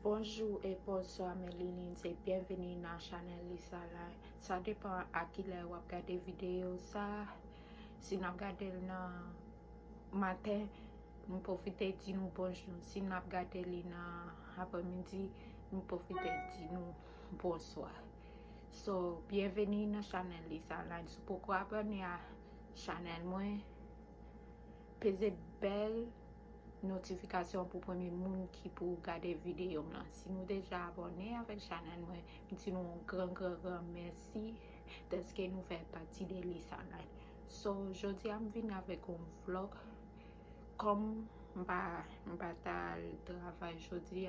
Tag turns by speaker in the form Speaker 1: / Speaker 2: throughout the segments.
Speaker 1: Bonjour et bonsoir mes lignes et bienvenue dans la chaîne Lisa. Ça dépend à qui vous regardez vidéo ça. Si vous regardez le matin, nous profitez de dire bonjour. Si vous regardez l'après-midi, nous profitez de dire bonsoir. So, bienvenue dans la chaîne Lisa. Pourquoi abonner à la chaîne moi? Pesez belle notification pour premier monde qui pour regarder vidéo là. Si nous déjà abonnés avec la chaîne moi, nous un grand merci parce que nous fait partie de Lisa. So aujourd'hui je viens avec un vlog comme le travail aujourd'hui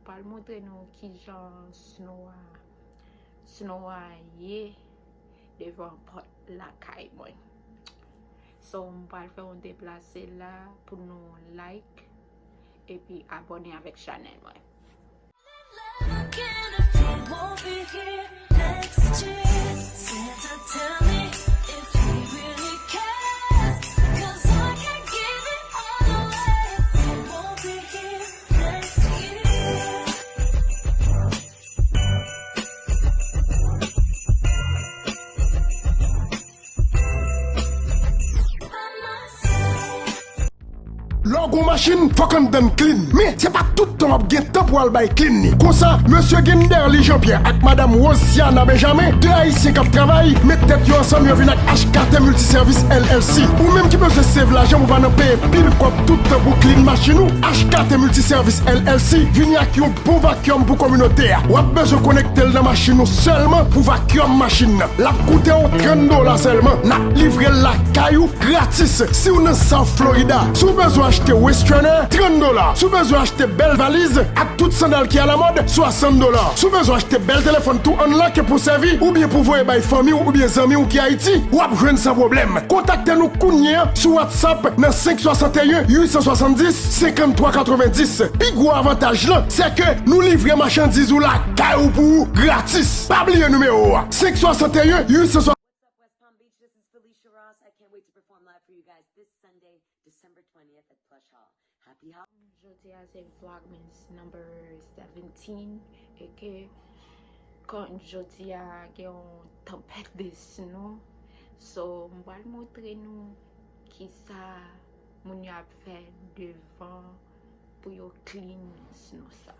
Speaker 1: pour montrer nous qui genre snow devant la caille moi. So, on va faire un déplacé là pour nous like et puis abonner avec la chaîne.
Speaker 2: Logo machine, faut qu'on donne clean. Mais c'est pas tout le temps qu'il y a temps pour aller clean. Comme ça, monsieur Gender, Lee Jean-Pierre, avec madame Rosiana Benjamin, deux haïtiens qui travaillent, mettez tête ensemble, ils viennent avec HKT Multiservice LLC. Ou même qui peut se sauver l'argent, on va nous payer pile comme tout le temps pour clean machine. HKT Multiservice LLC, vient avec un bon vacuum pour communautaire. Ou a besoin de connecter la machine seulement pour vacuum machine. La coûte $30 seulement. N'a livré la caillou gratis. Si on est South Florida, si vous besoin acheter Westerner, $30. Si vous besoin acheter belle valise, à toute sandale qui est à la mode, $60. Si vous besoin acheter bel téléphone tout unlock pour servir, ou bien pour voir by famille ou bien amis ou qui Haïti, ou à joindre sans problème. Contactez-nous Kounia sur WhatsApp dans 561 870 53 90. Puis gros avantage là, c'est que nous livrons marchandises ou la caillou pour gratis. Pas oublier le numéro 561 870.
Speaker 1: Aujourd'hui, c'est Vlogmas number 17 et que quand aujourd'hui il y a une tempête de snow, so on va montrer nous qui ça mon y a fait devant pour yo clean snow ça.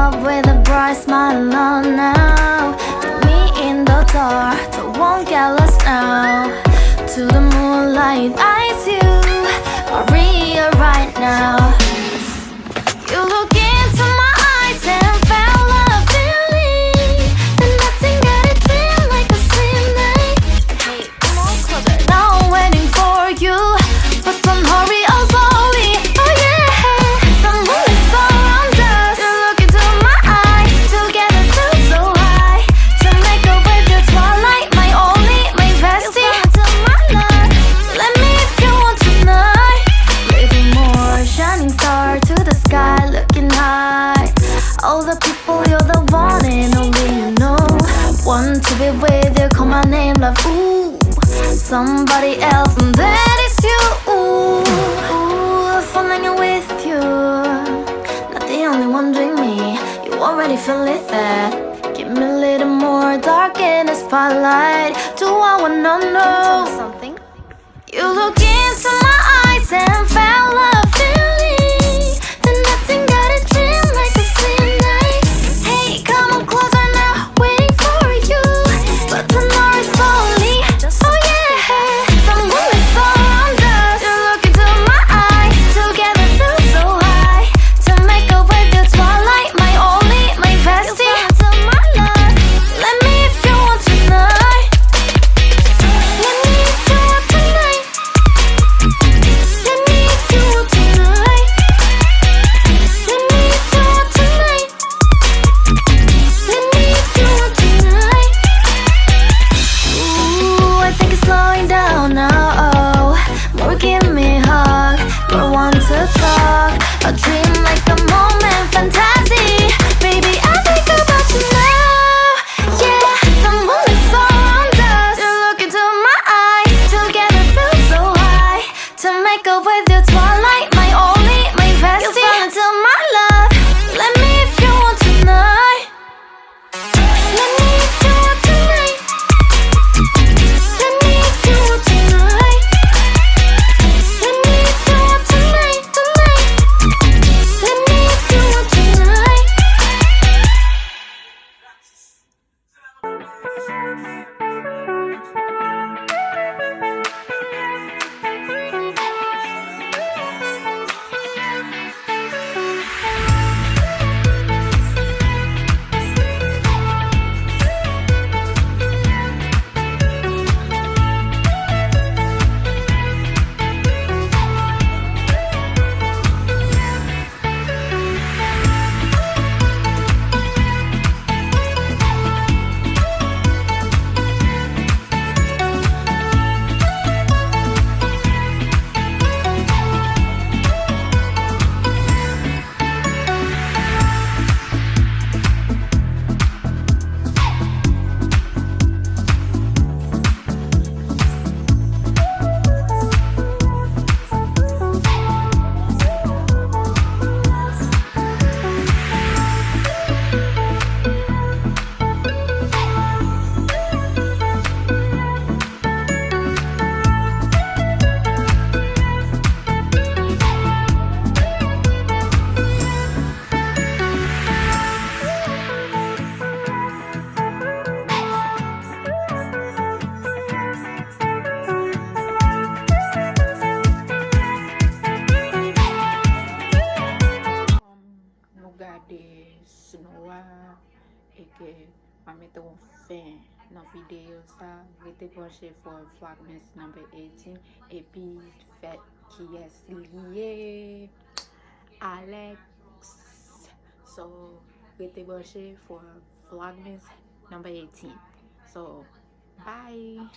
Speaker 3: up with a bright smile on now. Put me in the dark, so won't get lost now. To the moonlight, eyes you, Maria right now. You look into my eyes and felt a feeling that nothing got it feel like a slim night. Hey, come on closer. Now I'm waiting for you, but don't hurry, oh slowly. Oh yeah, the moon is around us. You look into my eyes, together feel so high. To make a way through twilight, my only, my bestie. To my love, let me if you want tonight. Little more shining star to the sky, looking high. All the people, you're the one and only you know. Want to be with you, call my name, love. Ooh, somebody else, and that is you. Ooh, falling in with you. Not the only one doing me. You already feel it there. Give me a little more dark in the spotlight. Do I wanna know something? You look into my eyes and felt a feeling that nothing got a dream like a slim night. Hey, come on closer now, waiting for you, but tomorrow is slowly. Oh yeah, the moon is around us. You look into my eyes, together feel so high. To make a way through twilight, my only, my bestie. To my love, let me if you want tonight. Let me if you want tonight. Let me if you want tonight. Let me if you want tonight. Let me if you want tonight. Ooh, I think it's slowing down now. Oh, more give me a hug, more want to talk. A dream like a moment, fantasy. Baby, I think about you now. Yeah, the moon is around us. You look into my eyes, together feel so high. To make a way through twilight, my only, my bestie. You fall into my love. Let me if you want tonight. Let me if you want tonight. Let me if you want tonight. Let me if you want tonight, tonight. Let me if you want tonight.
Speaker 1: E ke ma mette un fin nan video sa. Rete branché for Vlogmas number 18. E pi fet ki es liye Alex. So rete branché for Vlogmas number 18. So bye.